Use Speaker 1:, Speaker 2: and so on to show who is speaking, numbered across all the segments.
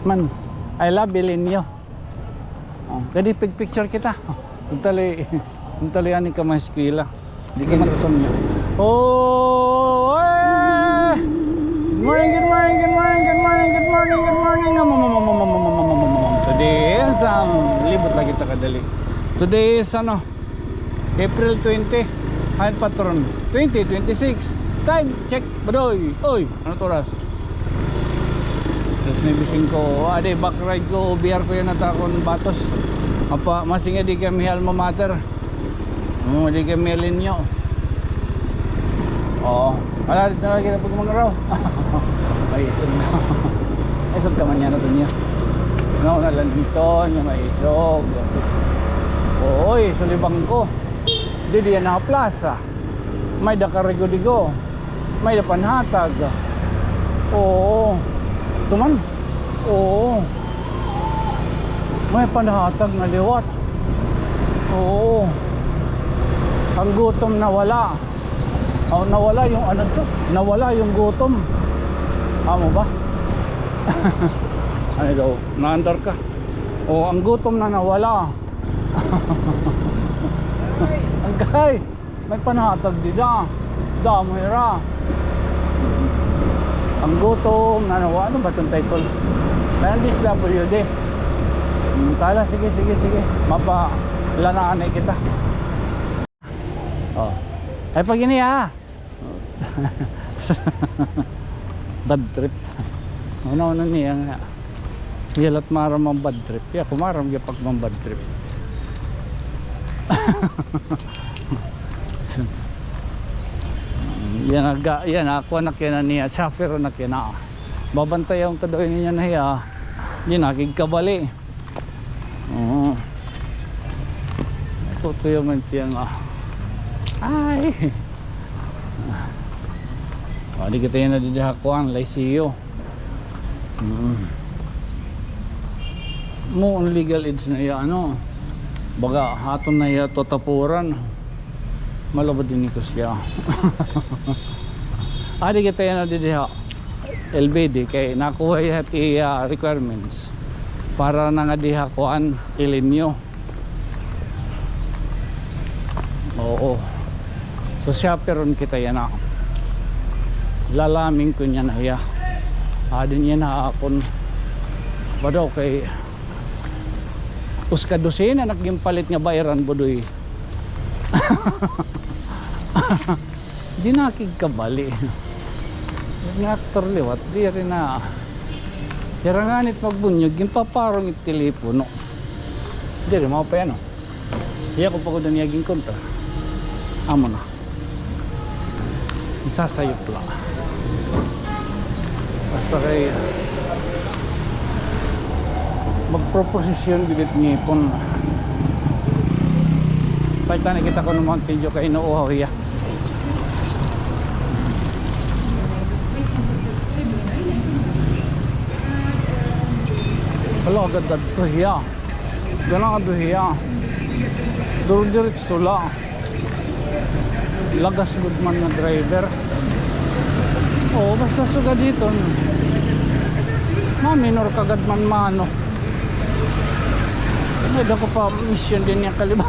Speaker 1: Man, I love Ilinyo. Oh, kadi picture kita. Untali ani ka mas eskwela. Di ka matuton niya. Oh, eh! Good morning, good morning, good morning, good morning, good morning, good morning. Today is libot lagi ta kadali. Today is April 20. Hay patron 2026. Time check. Badoy. Oy, ano oras? Tapos nabising ko, ade back ride ko, biar ko yan natakon batos. Apa, masing di kami alma mater. Di kami Ilinyo. Oo. Wala, dito na lagi na pagmangaraw. Ay, isog na. Isog ka man yan na ito niya. Ano, nalang dito, niya may isog. Oy, sulibang ko. Di diyan na plaza. May dakarego-digo. May dapanhatag. Oo. Tuman. Oo. May panhatag na liwat. Oo. Ang gutom nawala. Oh, nawala yung ano to? Nawala yung gutom. Amo ba? Ano daw? Naandar ka? Oh, ang gutom na nawala. Ang gay. May panhatag dida. Damoy ra. Ang gutom na nawa. Ano ba itong title? Kaya DSWD. Kala, sige. Mapa lanaan na kita. Oh. Ay pag ini ha. Bad trip. Una niya nga. Yalat maram ang bad trip. Ya kumaram gyud pag mang bad trip. Yan ako na kina niya chauffeur na kina babantay ang kadoy niya na hiya di nakigkabali ito yung mantiyan ay di kita yan na dihakuan laisiyo mo ang legal age na iya baga haton na iya totapuran malabad din ko siya. Adi kita yan na diha LBD kay nakuha yati requirements para na nga diha kuan Ilinyo. Oo. So siya peron kita yan lalaming ko niya na iya. Adi niya na akon badaw kay uskadusin na naggimpalit nga bayaran budoy. Di nakigkabali ng actor liwat di rin na yaranganit magbunyog yung paparong itilipono di rin mga pa yan iya ko pa ko doon yaging kontra amo na isasayop lang basta kay magproposisyon bigit ngipon palitan kita ko ng Mountain Dew kay inuuhaw iya. Wala agad dito hiya. Ganang ado hiya. Diretso la. Lagas good man na driver. Oh, basta suga dito. Minor kagad man mano. May dako pa mission din yung kaliba.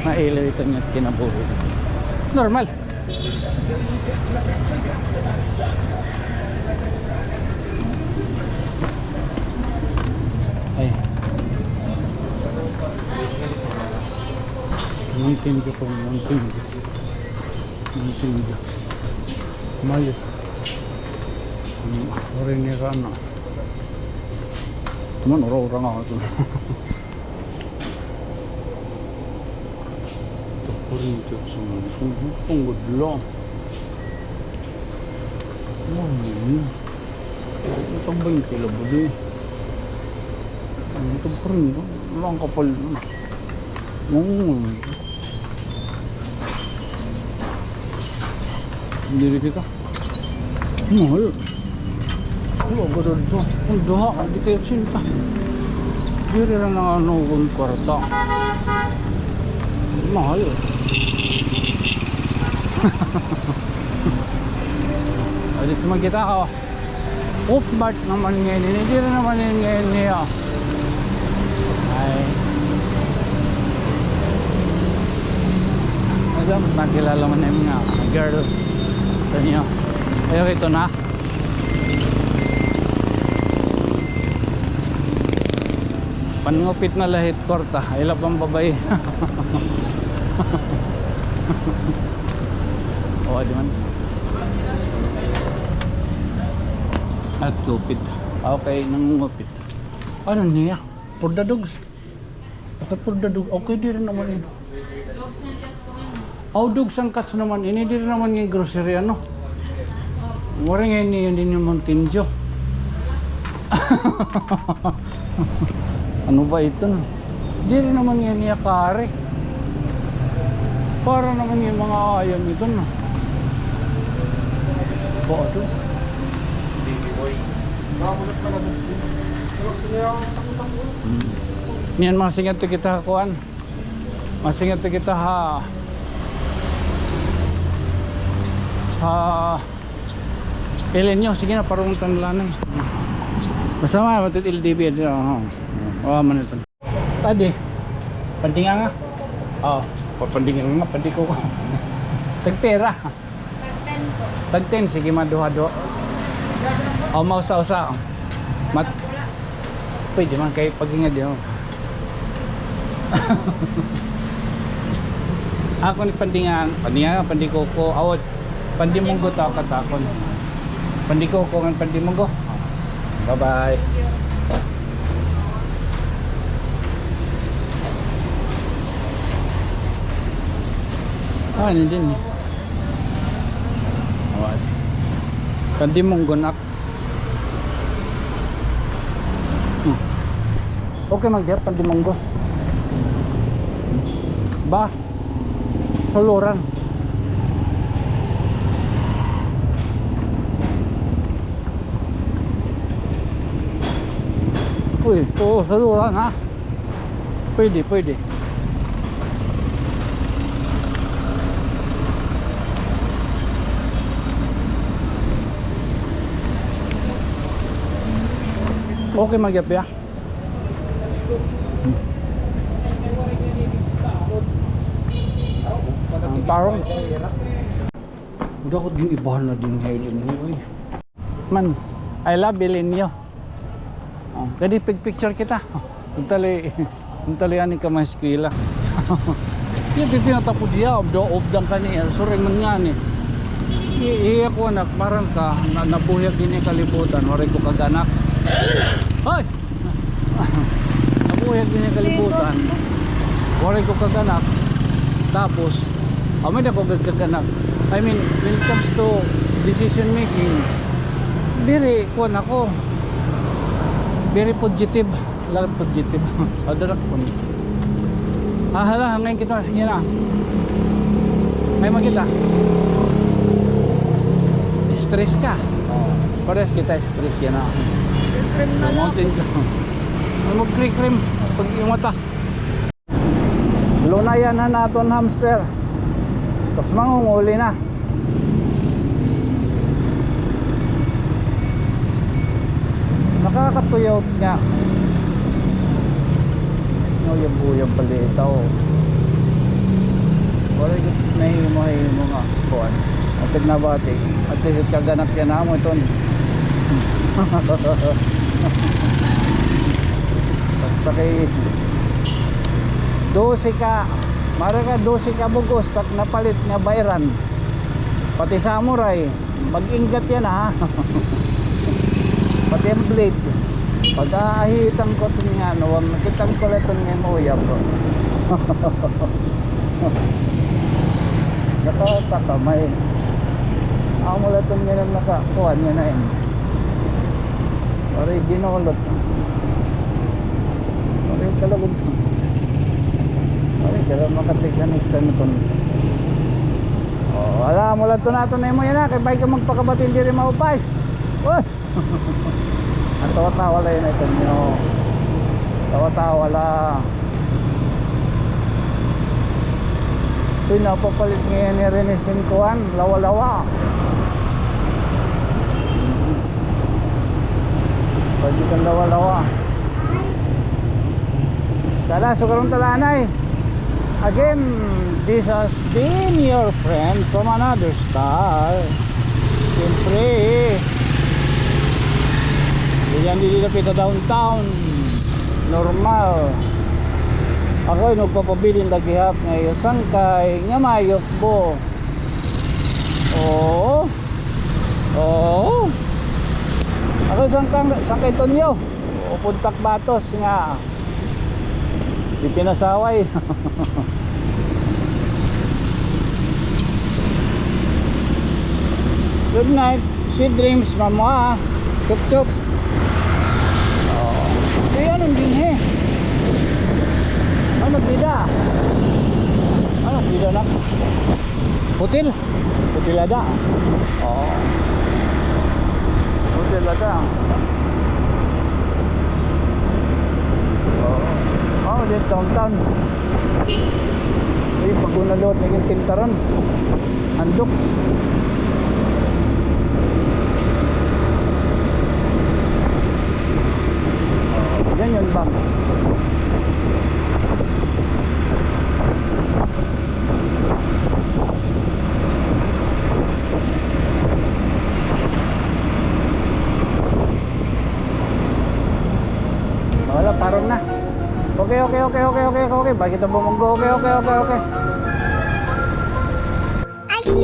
Speaker 1: Mailitan niya kinabuhi. Normal. Ay. Mountain Dew po. Mountain Dew. Malit. Orin niya ka teman orang-orang ako ito punggod lang ito ba yung kilabuli ito pa rin lang kapal hindi kita mahal. Wala ba doon ito? Ang duha, hindi kayo sinta. Hindi rin ang kung kwarta. Mahal. Dito magkita ka. Upmart naman ngayon. Hindi rin naman yun ngayon niya. Ay. Alam, nakilala mo na yung mga girls. Ito niyo. Ayaw, ito na. Panngupit na lahit korta. Ilap ang babae. Oo, di man. At lupit. Okay, nangungupit. Ano niya? For the dogs. Okay, for the dogs. Okay, di rin naman yun.
Speaker 2: Dogs and cats po ngayon.
Speaker 1: Oh, dogs and cats naman. Ini di rin naman yung grocery, ano? Mura nga yun din yung Mountain Dew. Ano ba ito na? Di rin naman yan niya kare. Para naman yung mga ayam ito na. Ba ito? Niyan masingat to kita kuan. Masingat to kita ha. Pilin nyo, sige na parang tanlanan. Masama matut LDB dito. Oh, man ito. Tadi. Pandinga nga. Oh, pandinga nga, pandi ko. Tagpera.
Speaker 2: Tag-10 po.
Speaker 1: Tag-10, sige maduha-duha. Oh, mausa-usa. Pwede man kay pag-ingad yun. Ako ni pandinga, pandi ko awot. Pandi munggo ta katakon. Pandi ko ng pandi munggo. Bye-bye. Ano din eh. Awat. Pandi munggo nak. Okay mag-diap pandi munggo. Ba. Saluran. Uy, saluran ha. Pwede. Okay magyap ya. Ang parang udah ko din ibahan na din ngayon niyo. Man, I love Elinio. Oh, kadi picture kita. Untali ani ka mas eskwela. Iya pipinata po dia obdang kaniya. Sureng man nga ni. Iya ko anak parang ka nabuhyag din yung kalibutan. Horay ko kaganak. Hoy! Nabuhyag din yung kalibutan. Horay ko kaganak. Tapos, may na ko kaganak. I mean, when it comes to decision making, diri ko na ko. Very positive. Lahat positive. Adarak po. Hala, ngayon kita. Yan na. May magkita. Stress ka. Pares kita stress yan na.
Speaker 2: Cream na lang.
Speaker 1: Mountain ka. Mag-cream pag yung mata. Lunayan na naton hamster. Tapos mangunguli na. Nakakatuyaw nga. Uyab-uyab palitaw. Wala yung nahimo nga kuwan. At nagbati. At least kaganak yan na mo ito. Basta kay 12 ka. Mara ka 12 ka bugos. Pag napalit nga bayran. Pati samurai. Mag-ingat yan ha. Pati ang blade. Pag-aahitan ko ito nga, nakitang ko ito nga mo uyab ko. Nakataka may ako mo ito nga na nakakuha niya na yun. Pari ginulot. Pari kalagod. Pari kala makatigan ito ito. Wala mo lang ito nato na mo yan ha. Kaya bahay ka magpakabatin diri maupay. Uy! Ang tawa-tawa lang yun ito nyo. Tawa-tawa lang. Ito'y napapalit ngayon ni Rene Sinkuan. Lawa-lawa. Pwede kang lawa-lawa. Tala, sukarong talanay. Again, this has been your friend from another star. Siyempre, yan dito pita downtown. Normal. Ako ay nagpapabiling lagihap ngayon sangkay nga mayok po. Oo. Oo. Ako sangkay Tonyo. O puntak batos nga. Di pinasaway. Good night. Sweet dreams, mama. Chup chup. Oh. Kaya anong din he? Ano bida? Ano bida na? Hotel? Hotel ada? Oh. Hotel ada. Oh, dito downtown. Ay, pagkunalot naging tintaran. Handok. Ganyan ba? Wala, parang na. Okay. Bakit kita bumunggo? Okay.
Speaker 3: Aki,